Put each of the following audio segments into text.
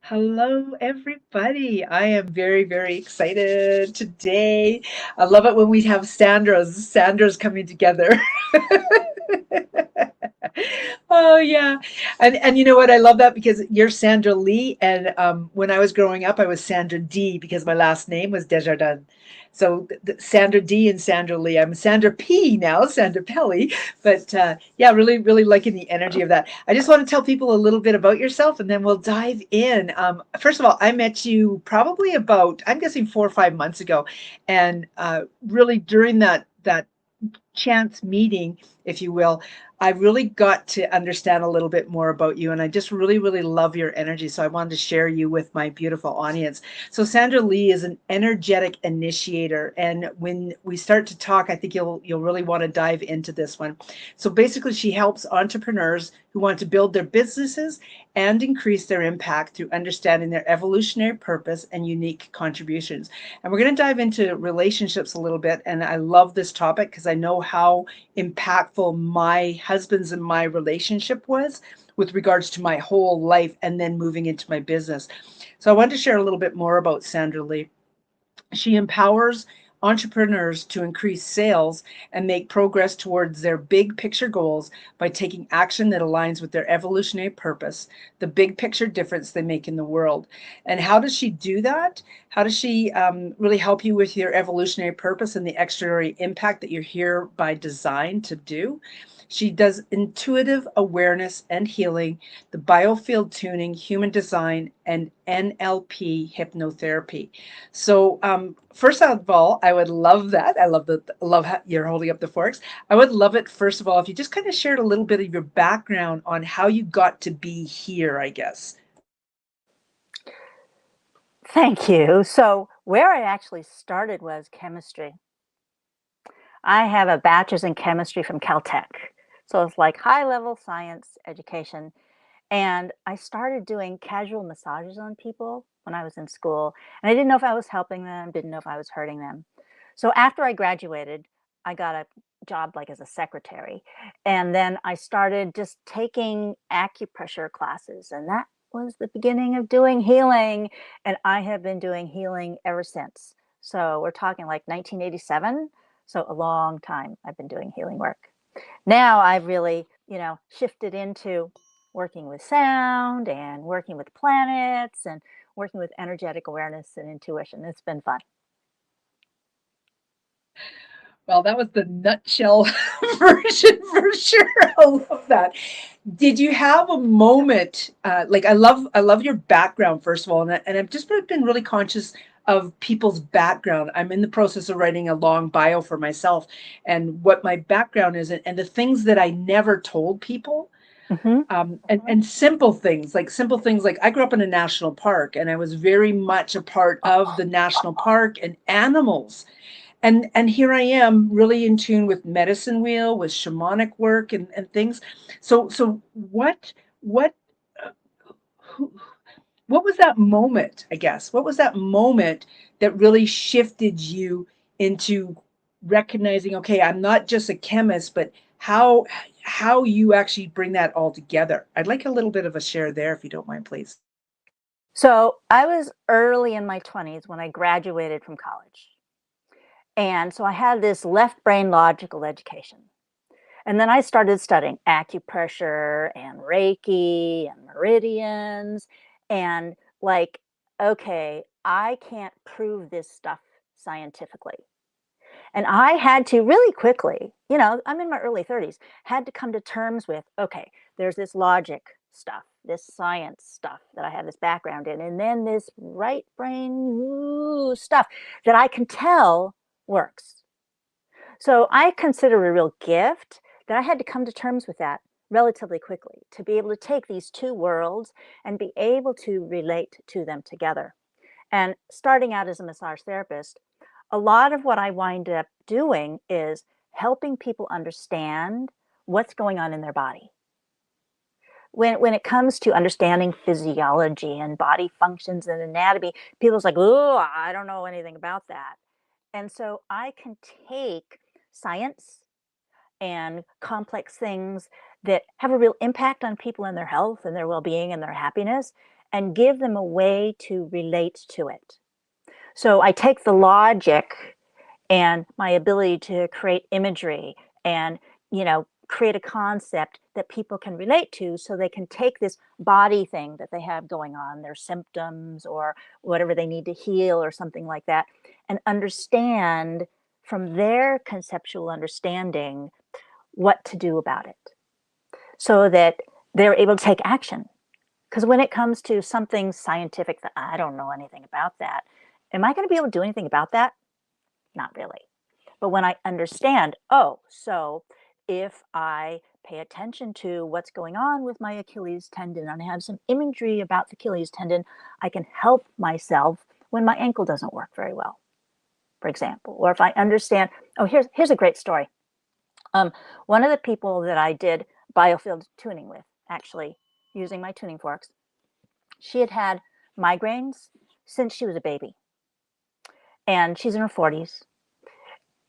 Hello, everybody. I am very, very excited today. I love it when we have Sandra's coming together. Oh yeah. And you know what? I love that because you're Sandra Lee and when I was growing up I was Sandra D because my last name was Desjardins. So Sandra D and Sandra Lee. I'm Sandra P now, Sandra Pelly, but yeah, really really liking the energy of that. I just want to tell people a little bit about yourself and then we'll dive in. First of all, I met you probably about, I'm guessing 4 or 5 months ago, and really during that chance meeting, if you will, I really got to understand a little bit more about you. And I just really, really love your energy. So I wanted to share you with my beautiful audience. So Sandra Lee is an energetic initiator. And when we start to talk, I think you'll really want to dive into this one. So basically, she helps entrepreneurs who want to build their businesses and increase their impact through understanding their evolutionary purpose and unique contributions. And we're going to dive into relationships a little bit. And I love this topic because I know how impactful my husband's and my relationship was with regards to my whole life and then moving into my business. So I wanted to share a little bit more about Sandra Lee. She empowers entrepreneurs to increase sales and make progress towards their big picture goals by taking action that aligns with their evolutionary purpose, the big picture difference they make in the world. And how does she do that? How does she really help you with your evolutionary purpose and the extraordinary impact that you're here by design to do? She does intuitive awareness and healing, the biofield tuning, human design, and NLP hypnotherapy. So, first of all, I would love that. I love how you're holding up the forks. I would love it, first of all, if you just kind of shared a little bit of your background on how you got to be here, I guess. Thank you. So, where I actually started was chemistry. I have a bachelor's in chemistry from Caltech. So, it's like high level science education. And I started doing casual massages on people when I was in school. And I didn't know if I was helping them, didn't know if I was hurting them. So, after I graduated, I got a job like as a secretary. And then I started just taking acupressure classes. And that was the beginning of doing healing. And I have been doing healing ever since. So, we're talking like 1987. So, a long time I've been doing healing work. Now I've really, shifted into working with sound and working with planets and working with energetic awareness and intuition. It's been fun. Well, that was the nutshell version for sure. I love that. Did you have a moment? Like I love your background first of all, and I've just been really conscious of people's background. I'm in the process of writing a long bio for myself, and what my background is, and the things that I never told people. Hmm. And simple things like I grew up in a national park, and I was very much a part of the national park and animals, and here I am really in tune with medicine wheel, with shamanic work and things. So what uh, who, what was that moment, I guess? What was that moment that really shifted you into recognizing, okay, I'm not just a chemist, but how you actually bring that all together? I'd like a little bit of a share there if you don't mind, please. So I was early in my 20s when I graduated from college. And so I had this left brain logical education. And then I started studying acupressure and Reiki and meridians. And like, okay, I can't prove this stuff scientifically. And I had to really quickly, I'm in my early 30s, had to come to terms with, okay, there's this logic stuff, this science stuff that I have this background in, and then this right brain stuff that I can tell works. So I consider it a real gift that I had to come to terms with that relatively quickly to be able to take these two worlds and be able to relate to them together. And starting out as a massage therapist, a lot of what I wind up doing is helping people understand what's going on in their body. When it comes to understanding physiology and body functions and anatomy, people's like, oh, I don't know anything about that. And so I can take science and complex things that have a real impact on people and their health and their well being and their happiness and give them a way to relate to it. So I take the logic and my ability to create imagery and, create a concept that people can relate to so they can take this body thing that they have going on, their symptoms or whatever they need to heal or something like that, and understand from their conceptual understanding what to do about it so that they're able to take action. Because when it comes to something scientific that I don't know anything about that, am I going to be able to do anything about that? Not really. But when I understand, oh, so if I pay attention to what's going on with my Achilles tendon and I have some imagery about the Achilles tendon, I can help myself when my ankle doesn't work very well, for example. Or if I understand, oh, here's a great story. One of the people that I did Biofield Tuning with, actually using my tuning forks, she had had migraines since she was a baby. And she's in her 40s.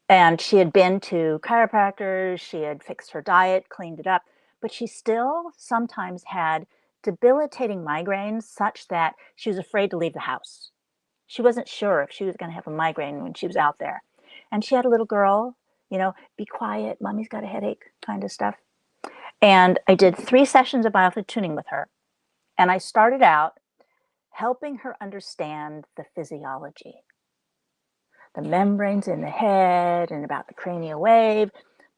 And she had been to chiropractors, she had fixed her diet, cleaned it up, but she still sometimes had debilitating migraines such that she was afraid to leave the house. She wasn't sure if she was going to have a migraine when she was out there. And she had a little girl, be quiet, mommy's got a headache kind of stuff. And I did 3 sessions of Biofield Tuning with her. And I started out helping her understand the physiology, the membranes in the head and about the cranial wave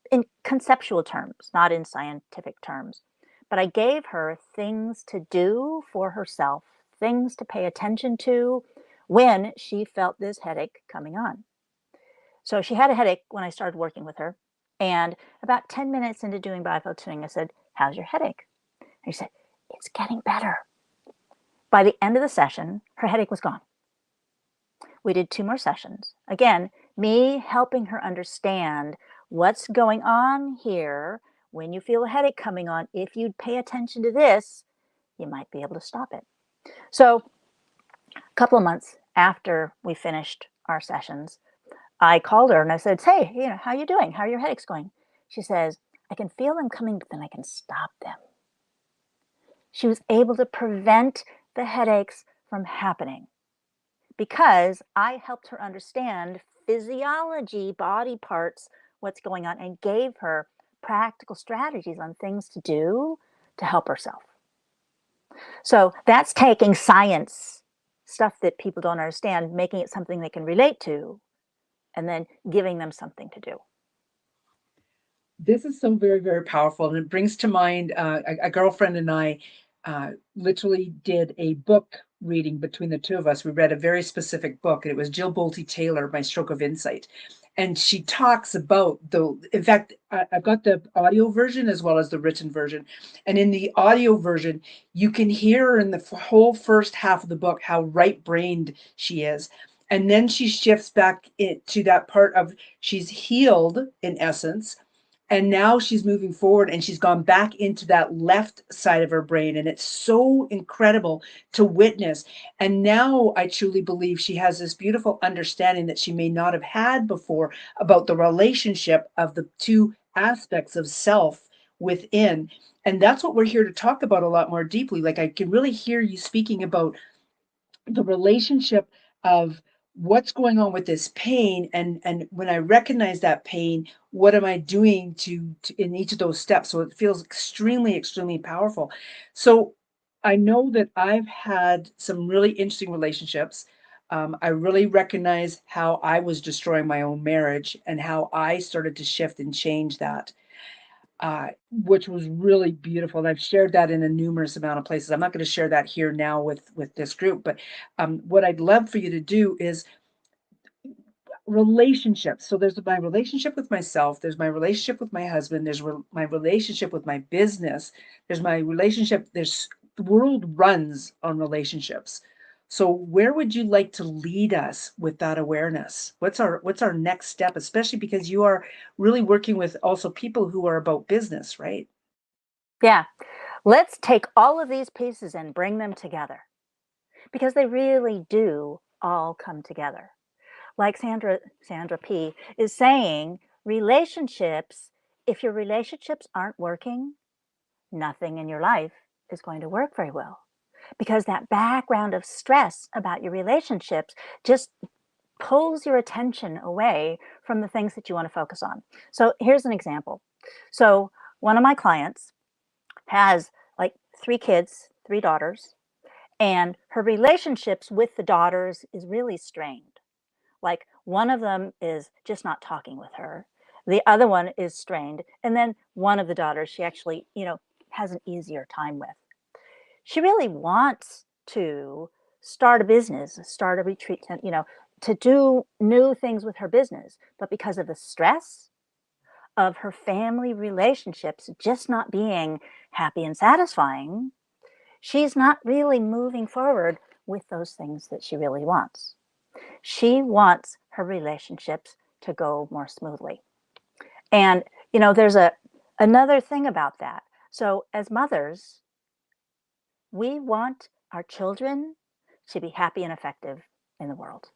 in conceptual terms, not in scientific terms. But I gave her things to do for herself, things to pay attention to when she felt this headache coming on. So she had a headache when I started working with her. And about 10 minutes into doing Biofield Tuning, I said, "How's your headache?" And she said, "It's getting better." By the end of the session, her headache was gone. We did 2 more sessions. Again, me helping her understand what's going on here. When you feel a headache coming on, if you'd pay attention to this, you might be able to stop it. So a couple of months after we finished our sessions, I called her and I said, "Hey, how are you doing? How are your headaches going?" She says, "I can feel them coming, but then I can stop them." She was able to prevent the headaches from happening because I helped her understand physiology, body parts, what's going on, and gave her practical strategies on things to do to help herself. So that's taking science, stuff that people don't understand, making it something they can relate to, and then giving them something to do. This is so very, very powerful. And it brings to mind a girlfriend and I literally did a book reading between the two of us. We read a very specific book, and it was Jill Bolte Taylor, My Stroke of Insight. And she talks about in fact, I've got the audio version as well as the written version. And in the audio version, you can hear her in the whole first half of the book how right brained she is. And then she shifts back to that part of she's healed in essence, and now she's moving forward and she's gone back into that left side of her brain. And it's so incredible to witness. And now I truly believe she has this beautiful understanding that she may not have had before about the relationship of the two aspects of self within. And that's what we're here to talk about a lot more deeply. Like, I can really hear you speaking about the relationship of what's going on with this pain, and when I recognize that pain, what am I doing to in each of those steps? So it feels extremely powerful. So I know that I've had some really interesting relationships. I really recognize how I was destroying my own marriage and how I started to shift and change that, which was really beautiful. And I've shared that in a numerous amount of places. I'm not going to share that here now with this group, but what I'd love for you to do is relationships. So there's my relationship with myself. There's my relationship with my husband. There's my relationship with my business. There's my relationship. The world runs on relationships. So where would you like to lead us with that awareness? What's our next step, especially because you are really working with also people who are about business, right? Yeah, let's take all of these pieces and bring them together because they really do all come together. Like Sandra P is saying, relationships, if your relationships aren't working, nothing in your life is going to work very well. because that background of stress about your relationships just pulls your attention away from the things that you want to focus on. So here's an example. So one of my clients has like 3 kids, 3 daughters, and her relationships with the daughters is really strained. Like one of them is just not talking with her. The other one is strained. And then one of the daughters, she actually, has an easier time with. She really wants to start a business, start a retreat, to do new things with her business. But because of the stress of her family relationships just not being happy and satisfying, she's not really moving forward with those things that she really wants. She wants her relationships to go more smoothly. And, there's another thing about that. So as mothers, we want our children to be happy and effective in the world.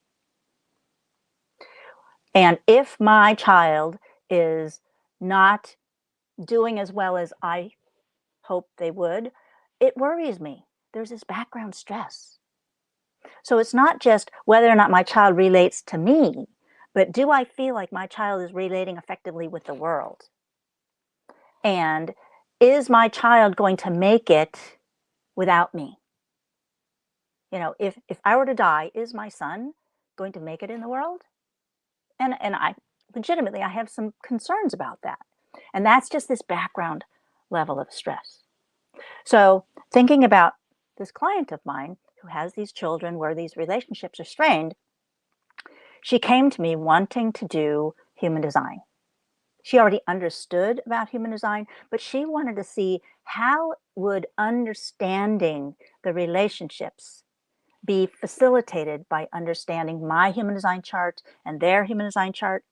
And if my child is not doing as well as I hope they would, it worries me. There's this background stress. So it's not just whether or not my child relates to me, but do I feel like my child is relating effectively with the world? And is my child going to make it without me? If I were to die, is my son going to make it in the world? And I legitimately, I have some concerns about that. And that's just this background level of stress. So thinking about this client of mine who has these children where these relationships are strained, she came to me wanting to do human design. She already understood about human design, but she wanted to see how would understanding the relationships be facilitated by understanding my human design chart and their human design chart,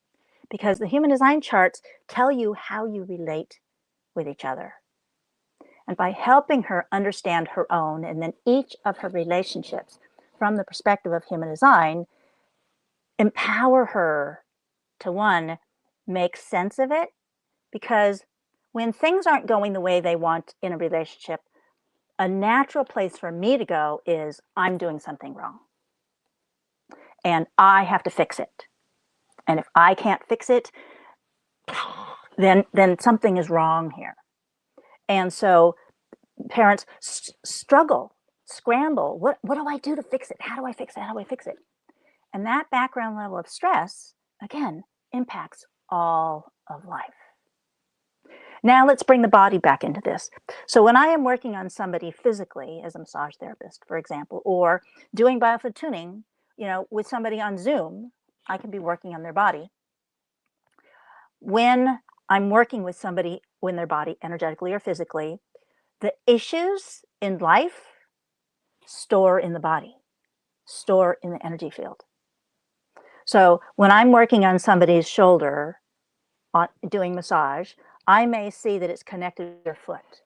because the human design charts tell you how you relate with each other. And by helping her understand her own and then each of her relationships from the perspective of human design, empower her to, one, make sense of it, because when things aren't going the way they want in a relationship, a natural place for me to go is I'm doing something wrong and I have to fix it. And if I can't fix it, then something is wrong here. And so parents struggle, scramble. What do I do to fix it? How do I fix it? How do I fix it? And that background level of stress, again, impacts all of life. Now let's bring the body back into this. So when I am working on somebody physically as a massage therapist, for example, or doing Biofield Tuning, with somebody on Zoom, I can be working on their body. When I'm working with somebody in their body, energetically or physically, the issues in life store in the body, store in the energy field. So when I'm working on somebody's shoulder, doing massage, I may see that it's connected to their foot.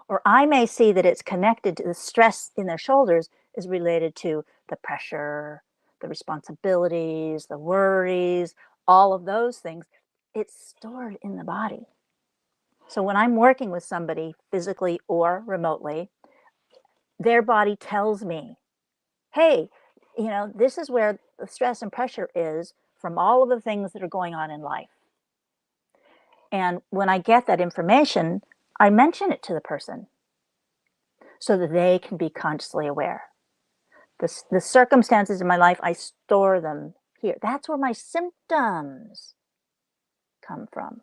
Or I may see that it's connected to the stress in their shoulders is related to the pressure, the responsibilities, the worries, all of those things. It's stored in the body. So when I'm working with somebody physically or remotely, their body tells me, hey, this is where the stress and pressure is from all of the things that are going on in life. And when I get that information, I mention it to the person so that they can be consciously aware. The circumstances in my life, I store them here. That's where my symptoms come from.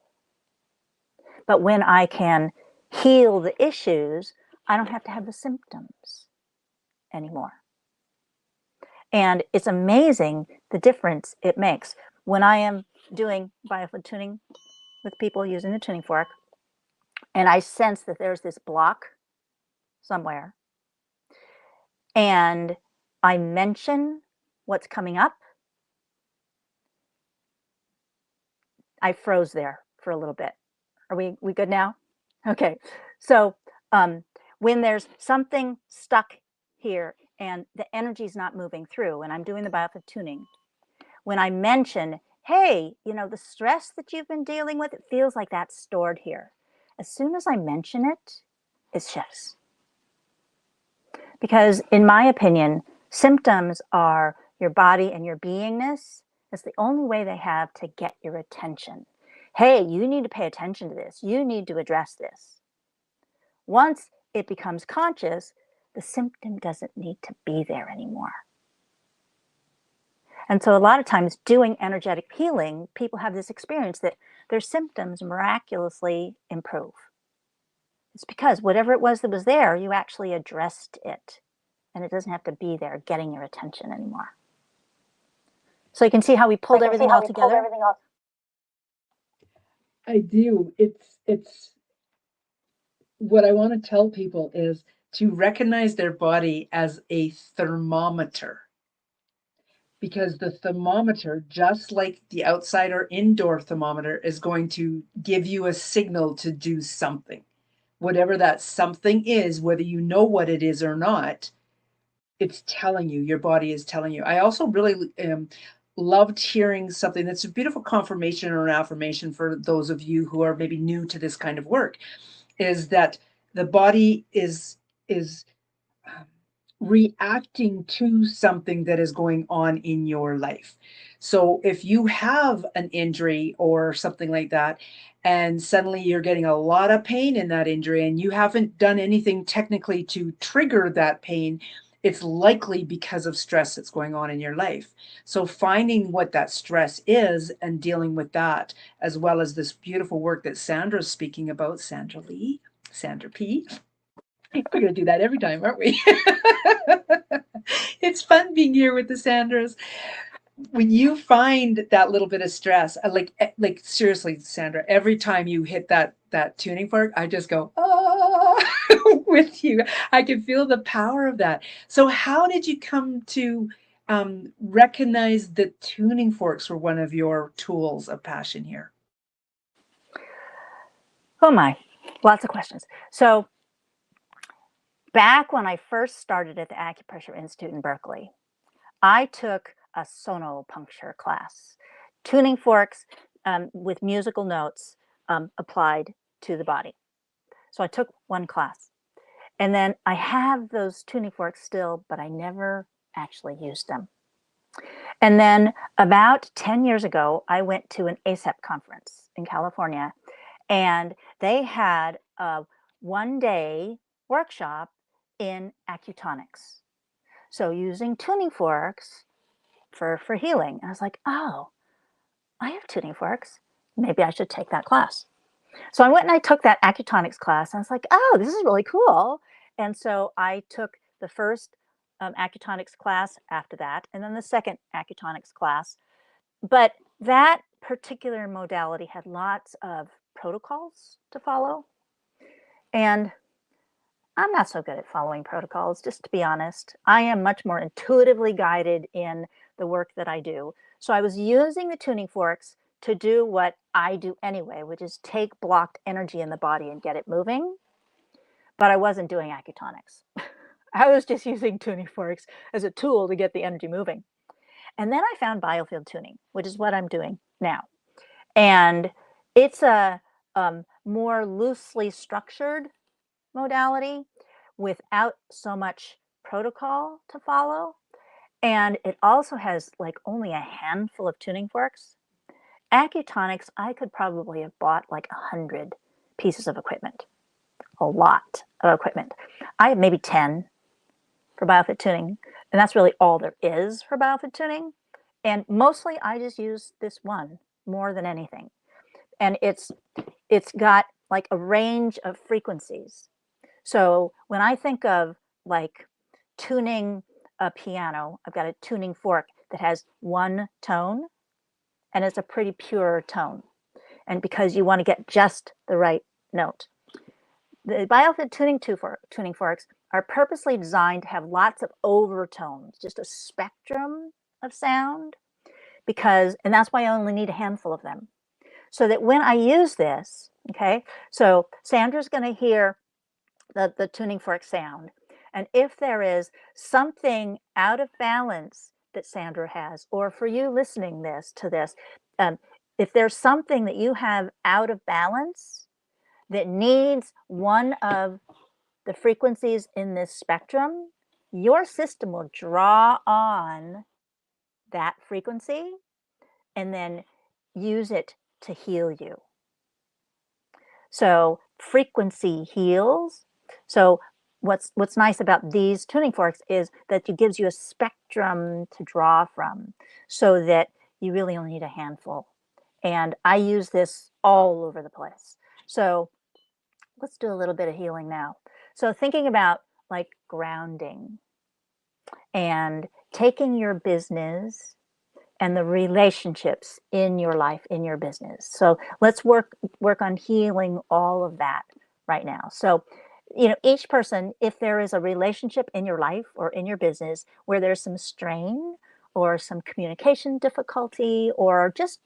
But when I can heal the issues, I don't have to have the symptoms anymore. And it's amazing the difference it makes. When I am doing Biofield Tuning with people using the tuning fork, and I sense that there's this block somewhere, and I mention what's coming up, I froze there for a little bit. Are we good now? Okay. So when there's something stuck here and the energy's not moving through, and I'm doing the Biofield Tuning, when I mention, hey, the stress that you've been dealing with, it feels like that's stored here. As soon as I mention it, it shifts. Because in my opinion, symptoms are your body and your beingness. It's the only way they have to get your attention. Hey, you need to pay attention to this. You need to address this. Once it becomes conscious, the symptom doesn't need to be there anymore. And so a lot of times doing energetic healing, people have this experience that their symptoms miraculously improve. It's because whatever it was that was there, you actually addressed it. And it doesn't have to be there getting your attention anymore. So you can see how we pulled everything all together? I do. It's what I want to tell people is to recognize their body as a thermometer. Because the thermometer, just like the outside or indoor thermometer, is going to give you a signal to do something. Whatever that something is, whether you know what it is or not, it's telling you, your body is telling you. I also really loved hearing something that's a beautiful confirmation or an affirmation for those of you who are maybe new to this kind of work, is that the body is um, reacting to something that is going on in your life. So if you have an injury or something like that, and suddenly you're getting a lot of pain in that injury and you haven't done anything technically to trigger that pain, it's likely because of stress that's going on in your life. So finding what that stress is and dealing with that, as well as this beautiful work that Sandra's speaking about, Sandra Lee, Sandra P. We're going to do that every time, aren't we? It's fun being here with the Sandras. When you find that little bit of stress, like seriously, Sandra, every time you hit that tuning fork, I just go with you. I can feel the power of that. So, how did you come to recognize that tuning forks were one of your tools of passion here? Oh my, lots of questions. So back when I first started at the Acupressure Institute in Berkeley, I took a sonopuncture class, tuning forks with musical notes applied to the body. So I took one class. And then I have those tuning forks still, but I never actually used them. And then about 10 years ago, I went to an ASAP conference in California, and they had a 1 day workshop in acutonics. So using tuning forks for healing. And I was like, oh, I have tuning forks. Maybe I should take that class. So I went and I took that acutonics class. And I was like, oh, this is really cool. And so I took the first acutonics class after that, and then the second acutonics class. But that particular modality had lots of protocols to follow. And I'm not so good at following protocols, just to be honest. I am much more intuitively guided in the work that I do. So I was using the tuning forks to do what I do anyway, which is take blocked energy in the body and get it moving. But I wasn't doing acutonics. I was just using tuning forks as a tool to get the energy moving. And then I found Biofield Tuning, which is what I'm doing now. And it's a more loosely structured modality without so much protocol to follow. And it also has like only a handful of tuning forks. Acutonics, I could probably have bought like 100 pieces of equipment, a lot of equipment. I have maybe 10 for Biofield Tuning, and that's really all there is for Biofield Tuning. And mostly I just use this one more than anything. And it's got like a range of frequencies. So when I think of like tuning a piano, I've got a tuning fork that has one tone, and it's a pretty pure tone. And because you want to get just the right note. The Biofield tuning forks are purposely designed to have lots of overtones, just a spectrum of sound, and that's why I only need a handful of them. So that when I use this, okay, so Sandra's going to hear the tuning fork sound. And if there is something out of balance that Sandra has, or for you listening to this, if there's something that you have out of balance that needs one of the frequencies in this spectrum, your system will draw on that frequency and then use it to heal you. So frequency heals. So what's nice about these tuning forks is that it gives you a spectrum to draw from, so that you really only need a handful. And I use this all over the place. So let's do a little bit of healing now. So thinking about like grounding and taking your business and the relationships in your life, in your business. So let's work on healing all of that right now. So, each person, if there is a relationship in your life or in your business where there's some strain or some communication difficulty or just,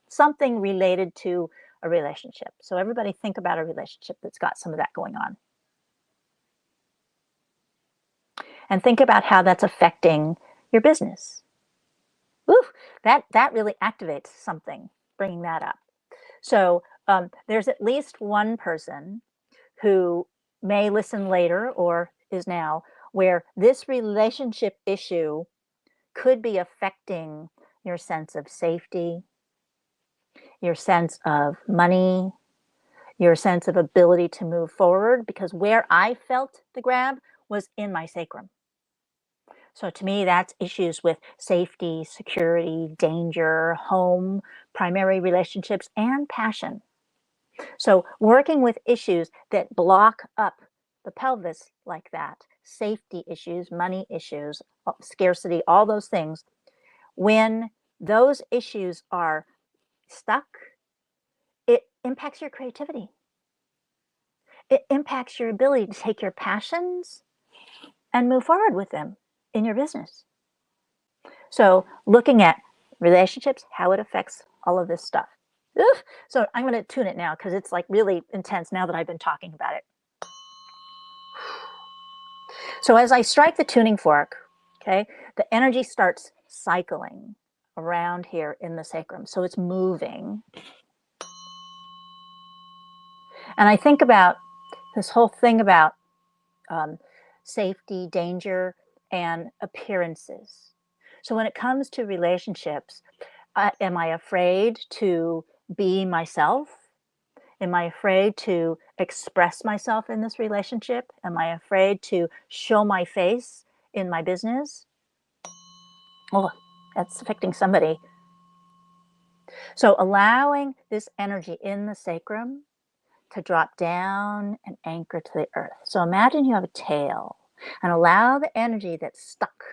something related to a relationship. So everybody think about a relationship that's got some of that going on. And think about how that's affecting your business. Ooh, that really activates something, bringing that up. So there's at least one person who may listen later or is now, where this relationship issue could be affecting your sense of safety, your sense of money, your sense of ability to move forward, because where I felt the grab was in my sacrum. So to me, that's issues with safety, security, danger, home, primary relationships, and passion. So working with issues that block up the pelvis like that, safety issues, money issues, scarcity, all those things, when those issues are stuck, it impacts your creativity. It impacts your ability to take your passions and move forward with them in your business. So looking at relationships, how it affects all of this stuff. Oof. So I'm going to tune it now because it's like really intense now that I've been talking about it. So as I strike the tuning fork, okay, the energy starts cycling around here in the sacrum. So it's moving. And I think about this whole thing about safety, danger, and appearances. So when it comes to relationships, am I afraid to be myself? Am I afraid to express myself in this relationship? Am I afraid to show my face in my business? Oh, that's affecting somebody. So allowing this energy in the sacrum to drop down and anchor to the earth. So imagine you have a tail and allow the energy that's stuck,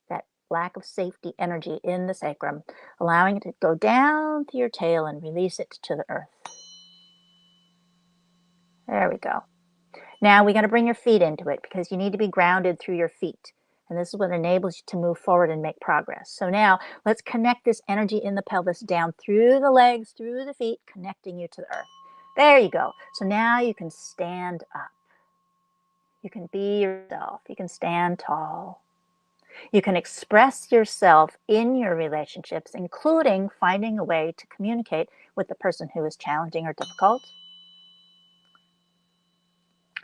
that lack of safety energy in the sacrum, allowing it to go down to your tail and release it to the earth. There we go. Now we got to bring your feet into it because you need to be grounded through your feet. And this is what enables you to move forward and make progress. So now let's connect this energy in the pelvis down through the legs, through the feet, connecting you to the earth. There you go. So now you can stand up. You can be yourself. You can stand tall. You can express yourself in your relationships, including finding a way to communicate with the person who is challenging or difficult,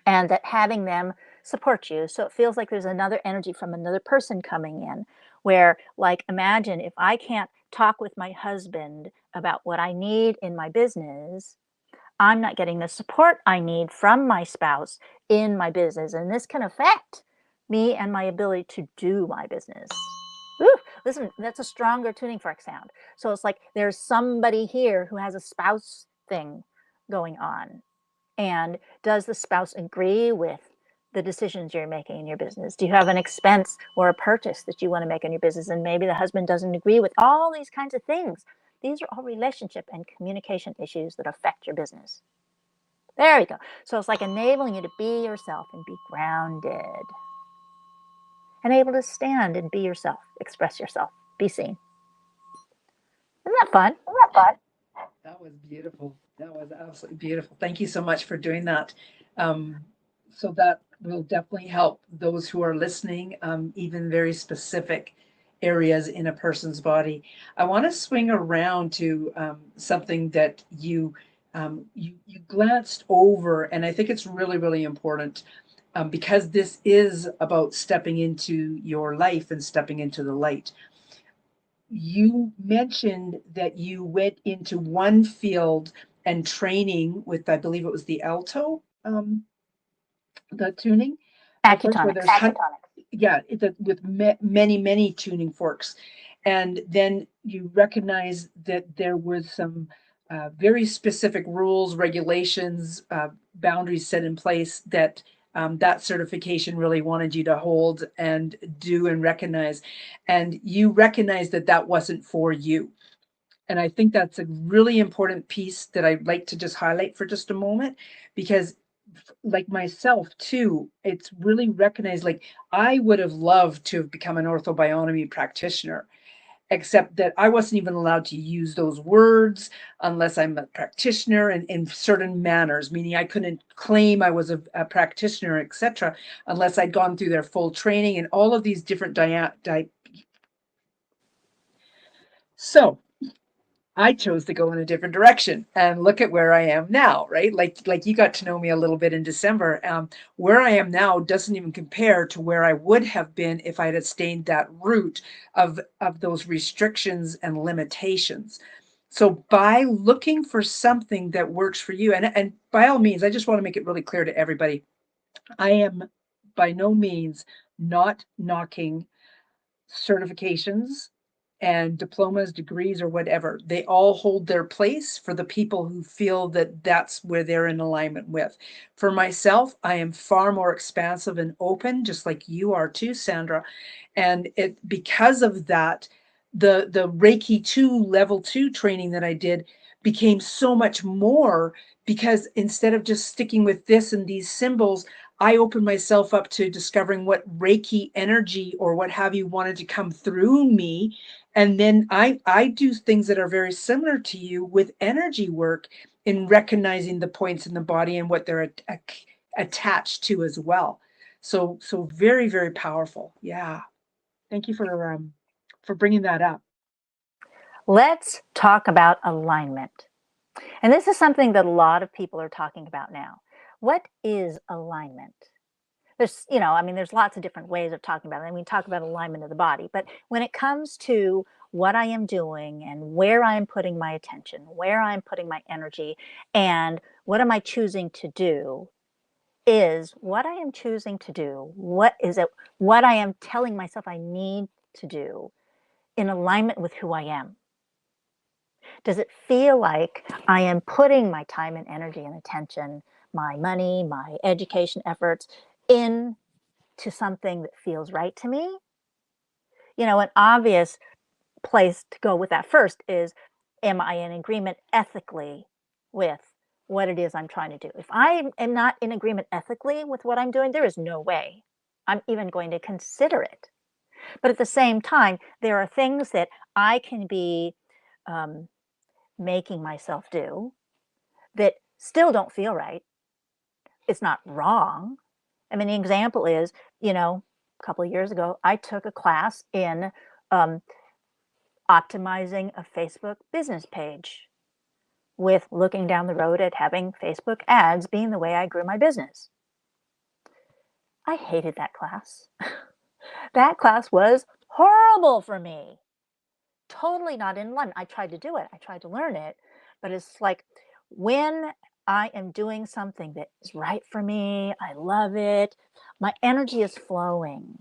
and that having them support you. So it feels like there's another energy from another person coming in, where, like, imagine if I can't talk with my husband about what I need in my business, I'm not getting the support I need from my spouse in my business. And this can affect me and my ability to do my business. Ooh, listen, that's a stronger tuning fork sound. So it's like there's somebody here who has a spouse thing going on. And does the spouse agree with the decisions you're making in your business? Do you have an expense or a purchase that you want to make in your business? And maybe the husband doesn't agree with all these kinds of things. These are all relationship and communication issues that affect your business. There you go. So it's like enabling you to be yourself and be grounded. And able to stand and be yourself, express yourself, be seen. Isn't that fun? That was beautiful. That was absolutely beautiful. Thank you so much for doing that. Um, so that will definitely help those who are listening, even very specific areas in a person's body. I want to swing around to something that you glanced over, and I think it's really, really important. because this is about stepping into your life and stepping into the light. You mentioned that you went into one field and training with, I believe it was the alto, the tuning, of course, where there's Acutonics. yeah, with many tuning forks, and then you recognize that there was some very specific rules, regulations, boundaries set in place that that certification really wanted you to hold and do and recognize, and you recognize that that wasn't for you. And I think that's a really important piece that I'd like to just highlight for just a moment, because like myself too, it's really recognized, like I would have loved to have become an orthobionomy practitioner, except that I wasn't even allowed to use those words unless I'm a practitioner and in certain manners, meaning I couldn't claim I was a practitioner, etc., unless I'd gone through their full training and all of these different so I chose to go in a different direction, and look at where I am now, right? Like you got to know me a little bit in December. Where I am now doesn't even compare to where I would have been if I had stayed that route of those restrictions and limitations. So by looking for something that works for you, and by all means, I just want to make it really clear to everybody, I am by no means not knocking certifications and diplomas, degrees, or whatever. They all hold their place for the people who feel that that's where they're in alignment with. For myself, I am far more expansive and open, just like you are too, Sandra. And it because of that, the Reiki 2 level 2 training that I did became so much more, because instead of just sticking with this and these symbols, I opened myself up to discovering what Reiki energy or what have you wanted to come through me. And then I do things that are very similar to you with energy work, in recognizing the points in the body and what they're attached to as well. So very, very powerful. Yeah. Thank you for bringing that up. Let's talk about alignment. And this is something that a lot of people are talking about now. What is alignment? There's lots of different ways of talking about it. I mean, talk about alignment of the body, but when it comes to what I am doing and where I'm putting my attention, where I'm putting my energy, and what am I choosing to do, is what I am choosing to do, what is it, what I am telling myself I need to do in alignment with who I am? Does it feel like I am putting my time and energy and attention, my money, my education efforts into something that feels right to me? An obvious place to go with that first is, am I in agreement ethically with what it is I'm trying to do? If I am not in agreement ethically with what I'm doing, there is no way I'm even going to consider it. But at the same time, there are things that I can be um, making myself do that still don't feel right. It's not wrong. I mean, the example is, a couple of years ago, I took a class in um, optimizing a Facebook business page, with looking down the road at having Facebook ads being the way I grew my business. I hated that class. That class was horrible for me. Totally not in line. I tried to do it. I tried to learn it, but it's like, when I am doing something that is right for me, I love it, my energy is flowing.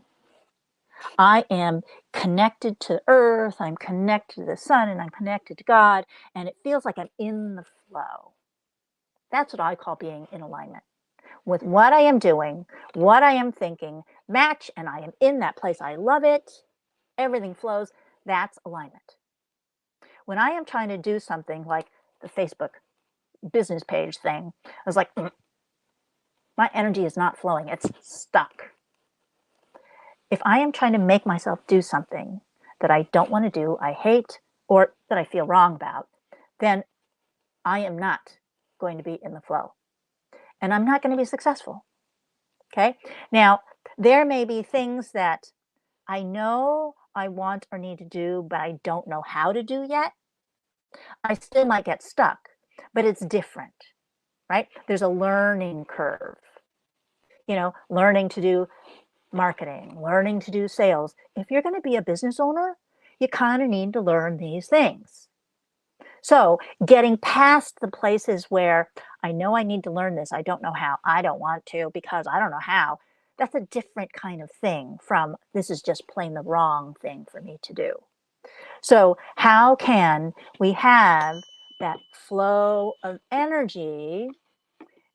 I am connected to earth, I'm connected to the sun, and I'm connected to God, and it feels like I'm in the flow. That's what I call being in alignment with what I am doing, what I am thinking, match, and I am in that place. I love it. Everything flows. That's alignment. When I am trying to do something like the Facebook business page thing, I was like, my energy is not flowing. It's stuck. If I am trying to make myself do something that I don't want to do, I hate, or that I feel wrong about, then I am not going to be in the flow. And I'm not going to be successful. Okay. Now, there may be things that I know I want or need to do, but I don't know how to do yet. I still might get stuck, but it's different, right? There's a learning curve. learning to do marketing, learning to do sales. If you're going to be a business owner, you kind of need to learn these things. So getting past the places where I know I need to learn this, I don't know how, I don't want to because I don't know how, that's a different kind of thing from this is just plain the wrong thing for me to do. So how can we have that flow of energy,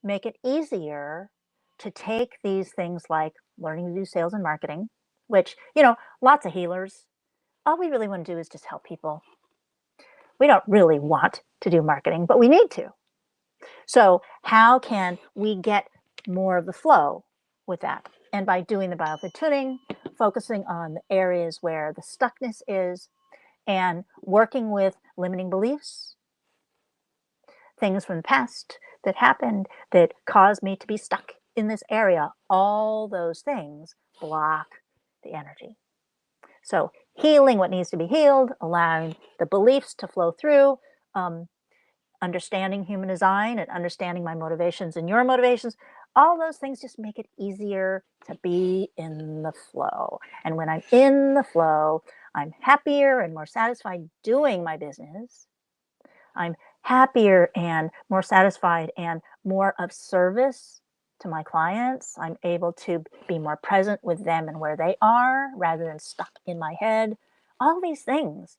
make it easier to take these things like learning to do sales and marketing, which, lots of healers, all we really want to do is just help people. We don't really want to do marketing, but we need to. So how can we get more of the flow with that? And by doing the Biofield Tuning, focusing on the areas where the stuckness is, and working with limiting beliefs, things from the past that happened that caused me to be stuck in this area, all those things block the energy. So healing what needs to be healed, allowing the beliefs to flow through, understanding human design and understanding my motivations and your motivations, all those things just make it easier to be in the flow. And when I'm in the flow, I'm happier and more satisfied doing my business. I'm happier and more satisfied and more of service to my clients. I'm able to be more present with them and where they are rather than stuck in my head. All these things,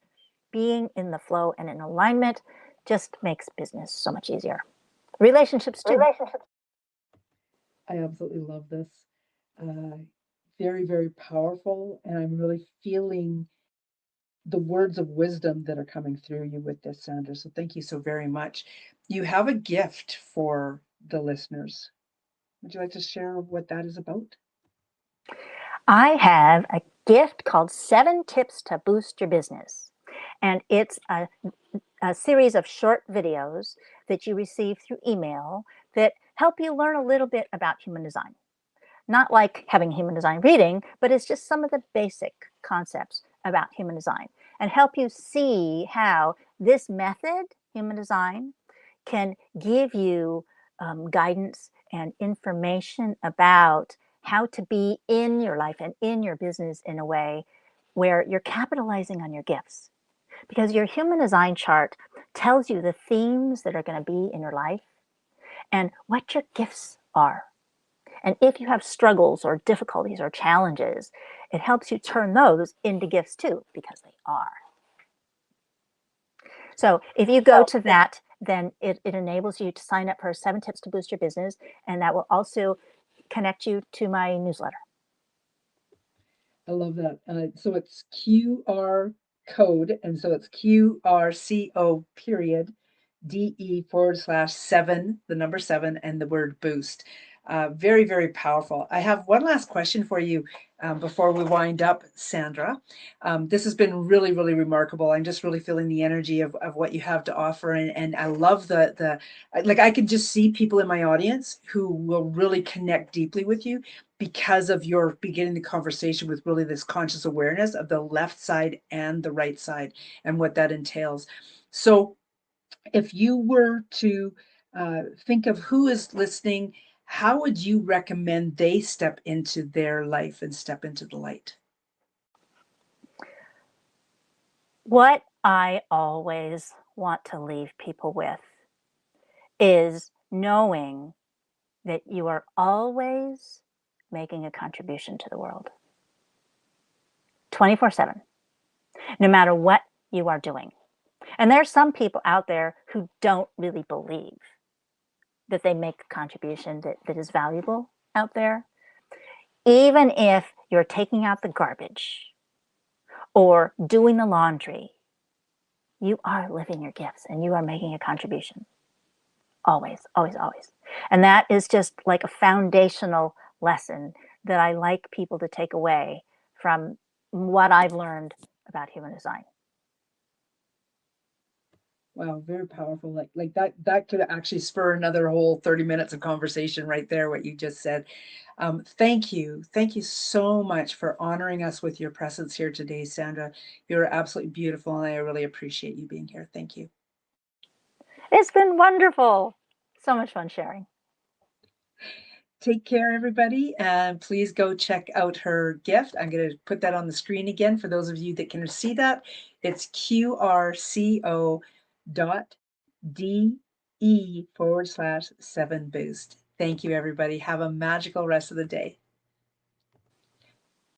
being in the flow and in alignment, just makes business so much easier. Relationships too. I absolutely love this. Uh, Very, very powerful. And I'm really feeling the words of wisdom that are coming through you with this, Sandra. So thank you so very much. You have a gift for the listeners. Would you like to share what that is about? I have a gift called 7 Tips to Boost Your Business. And it's a series of short videos that you receive through email that help you learn a little bit about human design. Not like having human design reading, but it's just some of the basic concepts about human design and help you see how this method, human design, can give you guidance and information about how to be in your life and in your business in a way where you're capitalizing on your gifts. Because your human design chart tells you the themes that are going to be in your life and what your gifts are. And if you have struggles or difficulties or challenges, it helps you turn those into gifts too, because they are. So if you go to that, then it enables you to sign up for 7 Tips to Boost Your Business, and that will also connect you to my newsletter. I love that. So it's QR code, and so it's QRCO period DE/7, the number 7, and the word boost. Very, very powerful. I have one last question for you before we wind up, Sandra. This has been really, really remarkable. I'm just really feeling the energy of what you have to offer. And I love like I can just see people in my audience who will really connect deeply with you because of your beginning the conversation with really this conscious awareness of the left side and the right side and what that entails. So if you were to think of who is listening, how would you recommend they step into their life and step into the light? What I always want to leave people with is knowing that you are always making a contribution to the world 24/7, no matter what you are doing. And there's some people out there who don't really believe that they make a contribution that is valuable out there. Even if you're taking out the garbage or doing the laundry, you are living your gifts and you are making a contribution. Always, always, always. And that is just like a foundational lesson that I like people to take away from what I've learned about human design. Wow, very powerful. Like that could actually spur another whole 30 minutes of conversation right there, what you just said. Thank you. Thank you so much for honoring us with your presence here today, Sandra. You're absolutely beautiful, and I really appreciate you being here. Thank you. It's been wonderful. So much fun sharing. Take care, everybody, and please go check out her gift. I'm going to put that on the screen again for those of you that can see that. It's qrco.de/7boost. Thank you, everybody. Have a magical rest of the day.